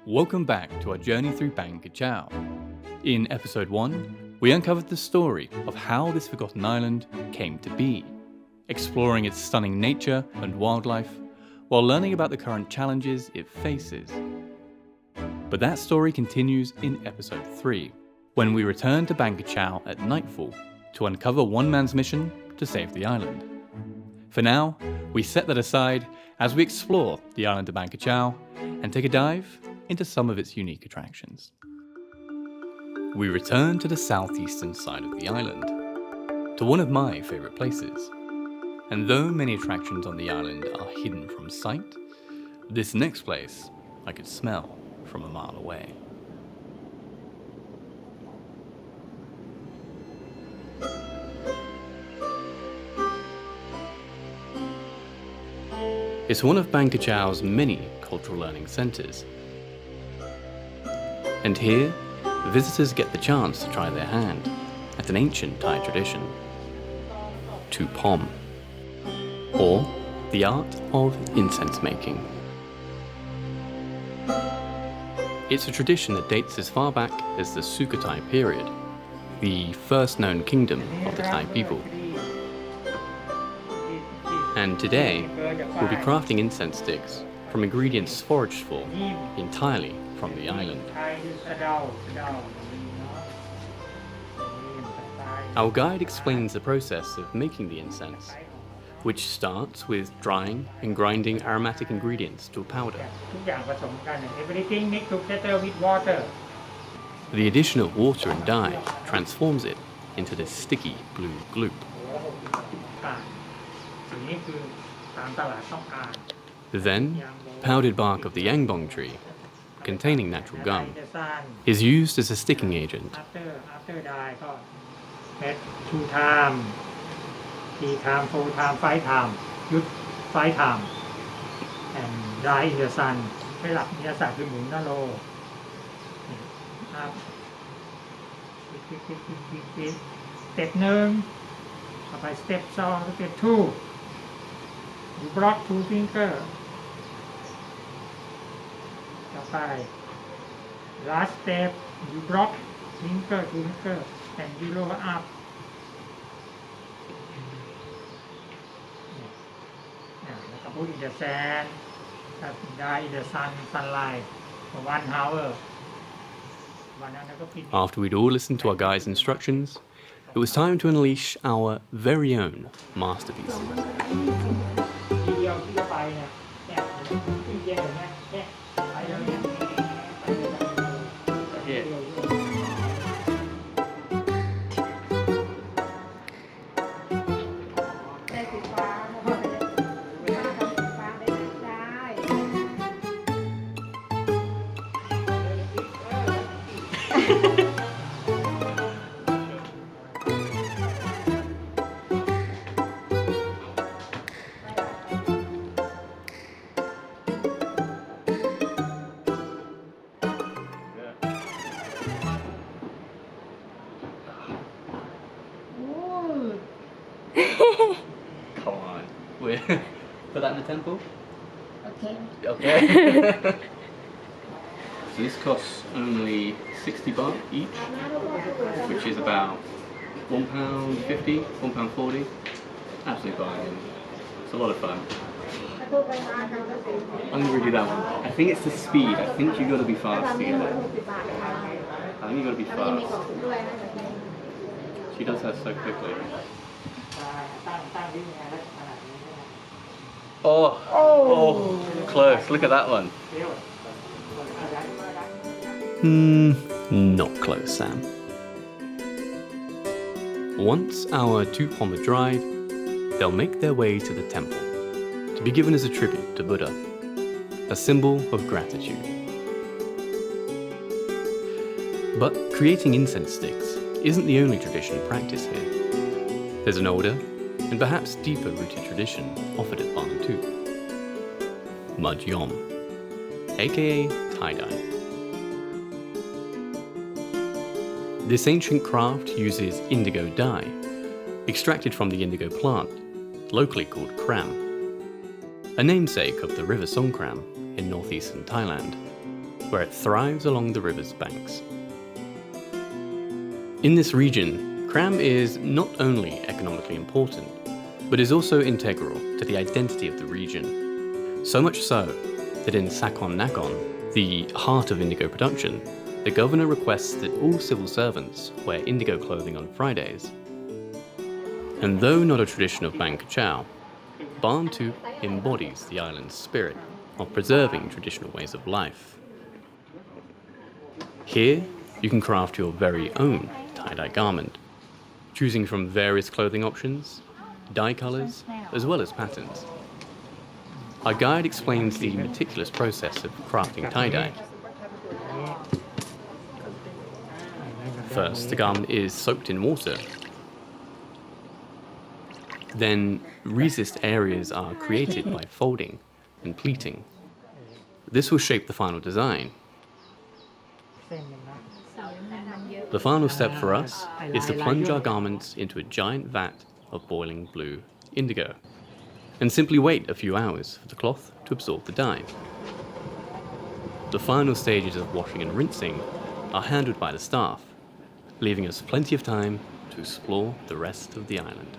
Welcome back to our journey through Bang Kachao. In episode 1, we uncovered the story of how this forgotten island came to be, exploring its stunning nature and wildlife, while learning about the current challenges it faces. But that story continues in episode 3, when we return to Bang Kachao at nightfall to uncover one man's mission to save the island. For now, we set that aside as we explore the island of Bang Kachao and take a dive into some of its unique attractions. We return to the southeastern side of the island, to one of my favourite places. And though many attractions on the island are hidden from sight, this next place I could smell from a mile away. It's one of Bang Kachao's many cultural learning centres. And here, visitors get the chance to try their hand at an ancient Thai tradition, Tu Pom, or the art of incense making. It's a tradition that dates as far back as the Sukhothai period, the first known kingdom of the Thai people. And today, we'll be crafting incense sticks from ingredients foraged for entirely from the island. Our guide explains the process of making the incense, which starts with drying and grinding aromatic ingredients to a powder. The addition of water and dye transforms it into this sticky blue gloop. Then, powdered bark of the yangbong tree, containing natural gum, is used as a sticking agent. And dry in the sun. Step 1 by step 2 step 2 you block 2 finger ต่อไป last step you block finger 2 finger and you roll upแล้วก็ put in the sand dry in the sunlight for 1 hour. After we'd all listened to our guide's instructions, it was time to unleash our very own masterpiece. Come on. Put that in the temple? Okay. Okay. So this costs only 60 baht each, which is about £1.50, £1.40. Absolute bargain. It's a lot of fun. I'm going to redo that one. I think it's the speed. I think you've got to be fast to get it. I think you've got to be fast. She does that so quickly. Oh, close. Look at that one. Not close, Sam. Once our 2 pom are dried, they'll make their way to the temple to be given as a tribute to Buddha, a symbol of gratitude. But creating incense sticks isn't the only tradition practiced here. There's an older and perhaps deeper rooted tradition offered at Bang too. Mud Yom, aka tie-dye. This ancient craft uses indigo dye, extracted from the indigo plant, locally called kram, a namesake of the river Songkram in northeastern Thailand. where it thrives along the river's banks. In this region, cram is not only economically important, but is also integral to the identity of the region. So much so that in Sakon Nakhon, the heart of indigo production, the governor requests that all civil servants wear indigo clothing on Fridays. And though not a tradition of Bang Kachao, Barn Toop embodies the island's spirit of preserving traditional ways of life. Here, you can craft your very own tie-dye garment, choosing from various clothing options, dye colours, as well as patterns. Our guide explains the meticulous process of crafting tie-dye. First, the garment is soaked in water. Then, resist areas are created by folding and pleating. This will shape the final design. The final step for us is to plunge our garments into a giant vat of boiling blue indigo, and simply wait a few hours for the cloth to absorb the dye. The final stages of washing and rinsing are handled by the staff, leaving us plenty of time to explore the rest of the island.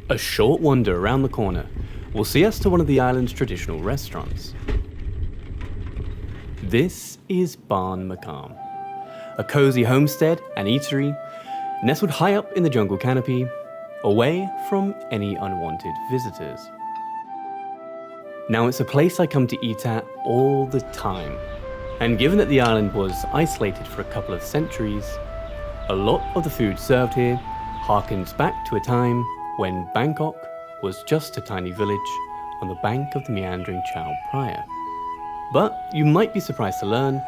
A short wander around the corner will see us to one of the island's traditional restaurants. This is Barn Makam, a cozy homestead and eatery nestled high up in the jungle canopy, away from any unwanted visitors. Now, it's a place I come to eat at all the time, and given that the island was isolated for a couple of centuries, a lot of the food served here harkens back to a time when Bangkok was just a tiny village on the bank of the meandering Chao Phraya. But you might be surprised to learn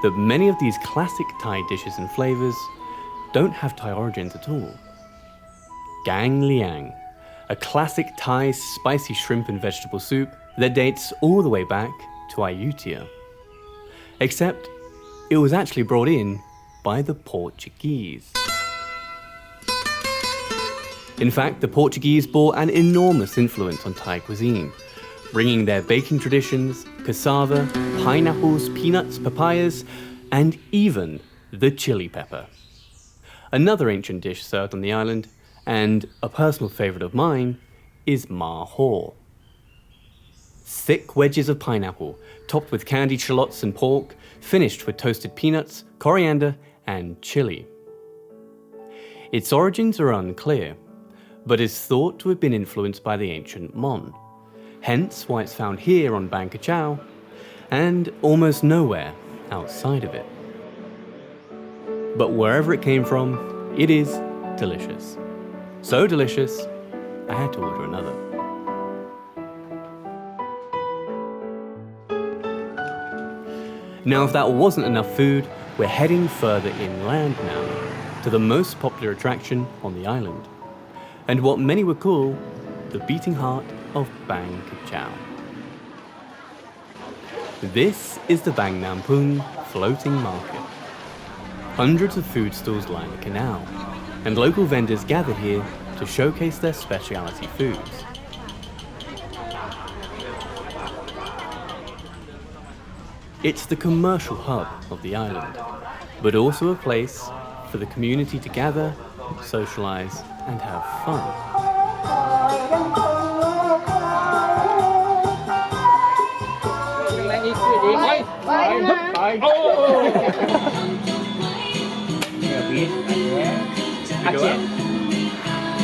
that many of these classic Thai dishes and flavours don't have Thai origins at all. Gang Liang, a classic Thai spicy shrimp and vegetable soup that dates all the way back to Ayutthaya. Except it was actually brought in by the Portuguese. In fact, the Portuguese bore an enormous influence on Thai cuisine, bringing their baking traditions, cassava, pineapples, peanuts, papayas, and even the chili pepper. Another ancient dish served on the island, and a personal favourite of mine, is ma ho. Thick wedges of pineapple, topped with candied shallots and pork, finished with toasted peanuts, coriander, and chili. Its origins are unclear, but is thought to have been influenced by the ancient Mon, hence why it's found here on Bang Kachao, and almost nowhere outside of it. But wherever it came from, it is delicious. So delicious, I had to order another. Now, if that wasn't enough food, we're heading further inland now, to the most popular attraction on the island, and what many would call the beating heart of Bang Kachao. This is the Bang Nampung floating market. Hundreds of food stalls line the canal, and local vendors gather here to showcase their specialty foods. It's the commercial hub of the island, but also a place for the community to gather, socialise, and have fun.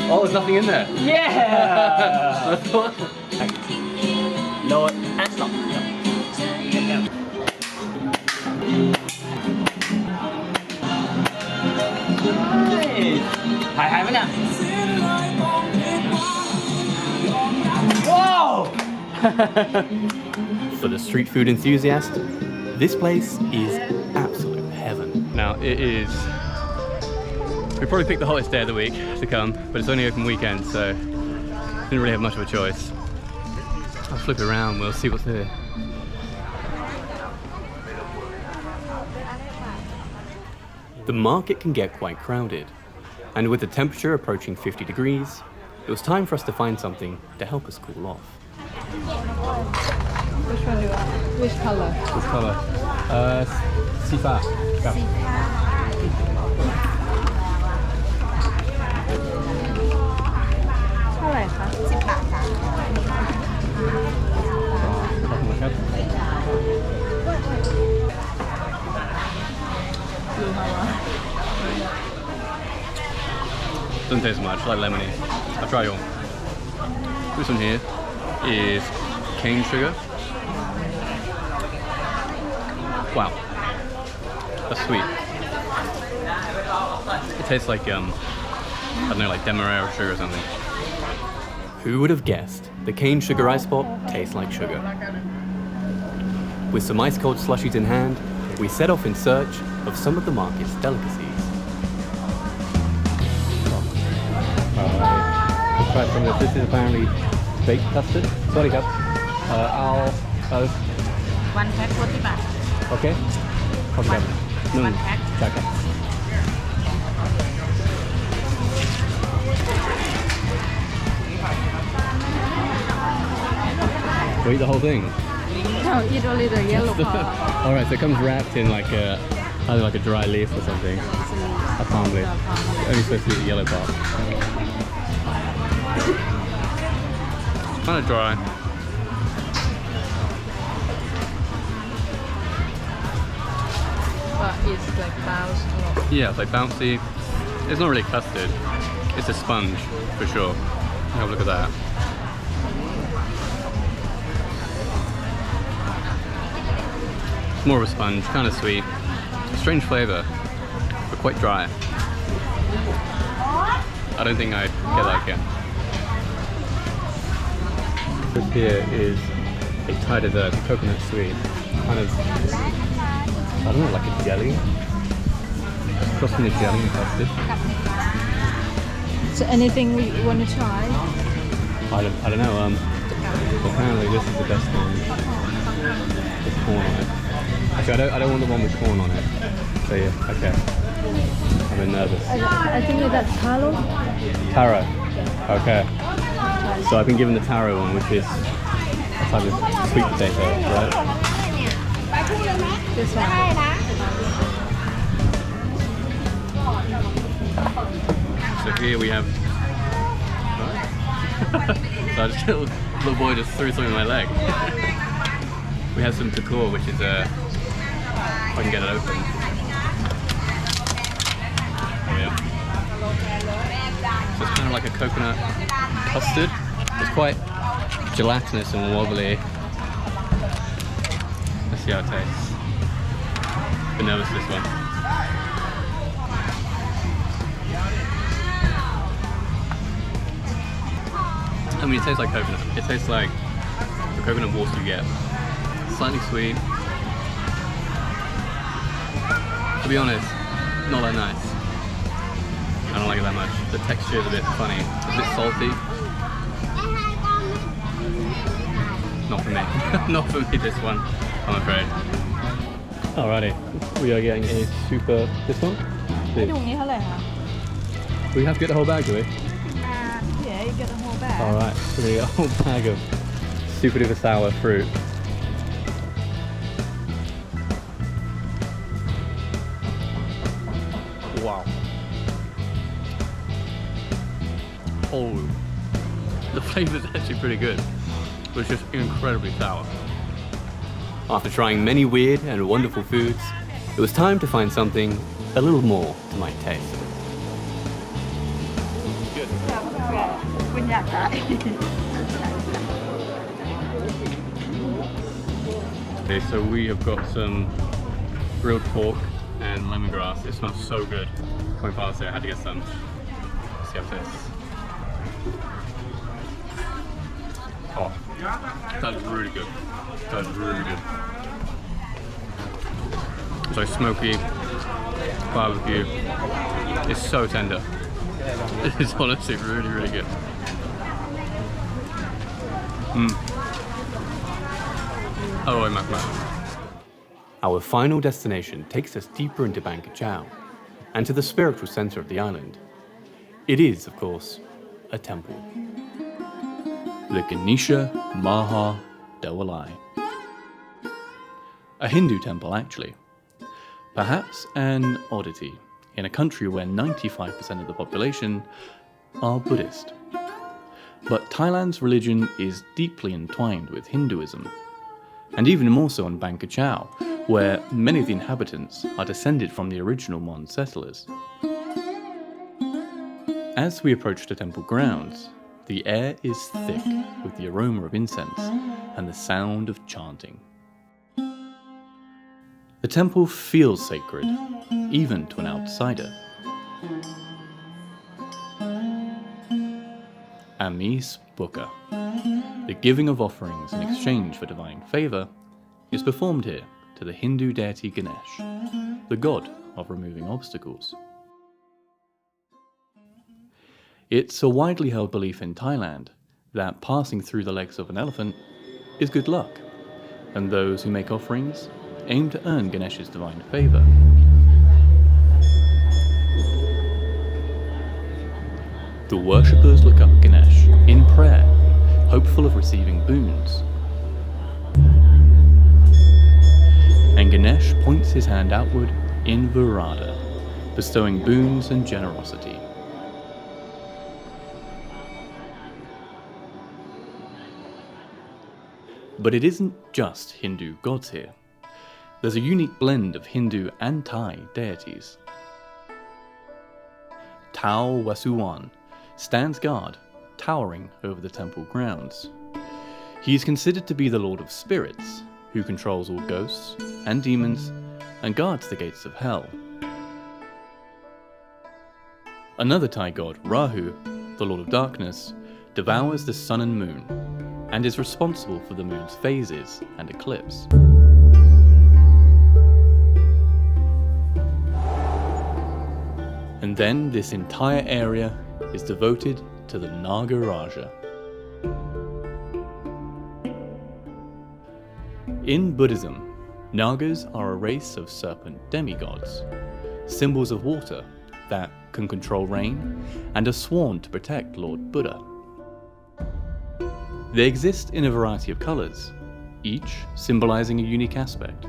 Oh, there's nothing in there. Yeah! Load and stop. High now. Whoa! For the street food enthusiast, this place is absolute heaven. Now, it is... We probably picked the hottest day of the week to come, but it's only open weekend, so didn't really have much of a choice. I'll flip it around, we'll see what's here. The market can get quite crowded, and with the temperature approaching 50 degrees, it was time for us to find something to help us cool off. Which one do you want? Which color? Which color? Sifa. Yeah. เท่าไหร่คะ 10 บาทค่ะ ขอบคุณครับ ดูค่ะว่า Doesn't taste much, like lemony. I'll try your. This one here is cane sugar. Wow, that's sweet. It tastes like I don't know, like demerara sugar or something. Who would have guessed the cane sugar ice pop tastes like sugar? With some ice cold slushies in hand, we set off in search of some of the market's delicacies. Let's try some of this. This is apparently baked custard. Sorry, Cap. I'll. 1 แพ็ค40 บาท Okay. Okay. One pack. Check it. We'll eat the whole thing. No, eat only the yellow part. All right, so it comes wrapped in like either like a dry leaf or something. A palm leaf. Only supposed to be the yellow part. Kind of dry. But it's like bounce. Yeah, it's like bouncy. It's not really custard. It's a sponge for sure. Have a look at that. It's more of a sponge, kind of sweet. Strange flavour, but quite dry. I don't think I'd get that again. This here is a Thai dessert, coconut sweet. Kind of, I don't know, like a jelly. Crossing the jelly and custard. So anything we want to try? I don't know. Apparently this is the best one. With corn on it. Actually, I don't want the one with corn on it. So yeah, okay. I'm a bit nervous. I think that's taro. Taro. Okay. So I've been given the taro one, which is a type of sweet potato, right? This one. So here we have. So I just little boy just threw something in my leg. We have some tukor, which is if I can get it open. Oh yeah. So it's kind of like a coconut custard. It's quite gelatinous and wobbly. Let's see how it tastes. Been nervous for this one. I mean, it tastes like coconut. It tastes like the coconut water you get. Slightly sweet. To be honest, not that nice. I don't like it that much. The texture is a bit funny. It's a bit salty. Not for me. Not for me, this one, I'm afraid. Alrighty, we are getting a super. This one? ไอ้ถุงนี้เท่าไหร่คะ We have to get the whole bag, do we? Yeah, you get the whole bag. Alright, so we get a whole bag of super duper sour fruit. Wow. Oh, the flavour is actually pretty good, but it's just incredibly sour. After trying many weird and wonderful foods, it was time to find something a little more to my taste. Good. คุณอยากได้ Okay, so we have got some grilled pork and lemongrass. It smells so good. Coming past it, I had to get some. Let's see how it tastes. Oh, that is really good. That is really good. It's like smoky barbecue. It's so tender. It's honestly really, really good. Oh, my mouth. Our final destination takes us deeper into Bang Kachao and to the spiritual center of the island. It is, of course, a temple. The Ganesha Maha Dewalai. A Hindu temple, actually. Perhaps an oddity in a country where 95% of the population are Buddhist. But Thailand's religion is deeply entwined with Hinduism, and even more so in Bang Kachao, where many of the inhabitants are descended from the original Mon settlers. As we approach the temple grounds, the air is thick with the aroma of incense and the sound of chanting. The temple feels sacred, even to an outsider. Amis Buka, the giving of offerings in exchange for divine favour, is performed here to the Hindu deity Ganesh, the god of removing obstacles. It's a widely held belief in Thailand that passing through the legs of an elephant is good luck, and those who make offerings aim to earn Ganesh's divine favour. The worshippers look up Ganesh in prayer, hopeful of receiving boons. And Ganesh points his hand outward in Virada, bestowing boons and generosity. But it isn't just Hindu gods here. There's a unique blend of Hindu and Thai deities. Tao Wasuwan stands guard, towering over the temple grounds. He is considered to be the Lord of Spirits, who controls all ghosts and demons and guards the gates of hell. Another Thai god, Rahu, the Lord of Darkness, devours the sun and moon, and is responsible for the moon's phases and eclipse. And then this entire area is devoted to the Naga Raja. In Buddhism, Nagas are a race of serpent demigods, symbols of water that can control rain and are sworn to protect Lord Buddha. They exist in a variety of colours, each symbolising a unique aspect.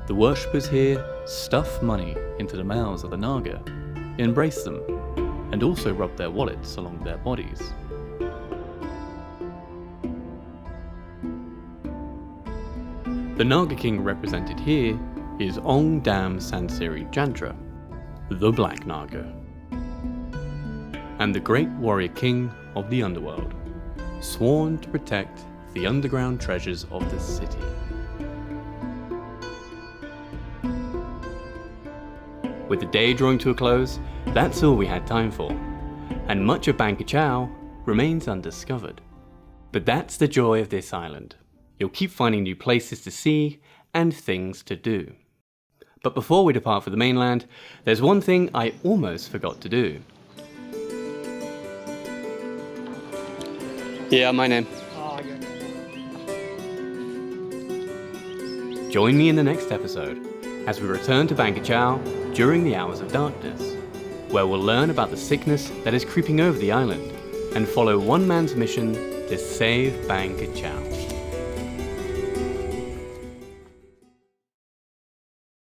The worshippers here stuff money into the mouths of the Naga, embrace them, and also rub their wallets along their bodies. The Naga king represented here is Ong Dam Sansiri Jantra, the Black Naga, and the great warrior king of the underworld, sworn to protect the underground treasures of the city. With the day drawing to a close, that's all we had time for, and much of Bang Kachao remains undiscovered. But that's the joy of this island. You'll keep finding new places to see and things to do. But before we depart for the mainland, there's one thing I almost forgot to do. Yeah, my name. Join me in the next episode as we return to Bang Kachao during the hours of darkness, where we'll learn about the sickness that is creeping over the island and follow one man's mission to save Bang Kachao.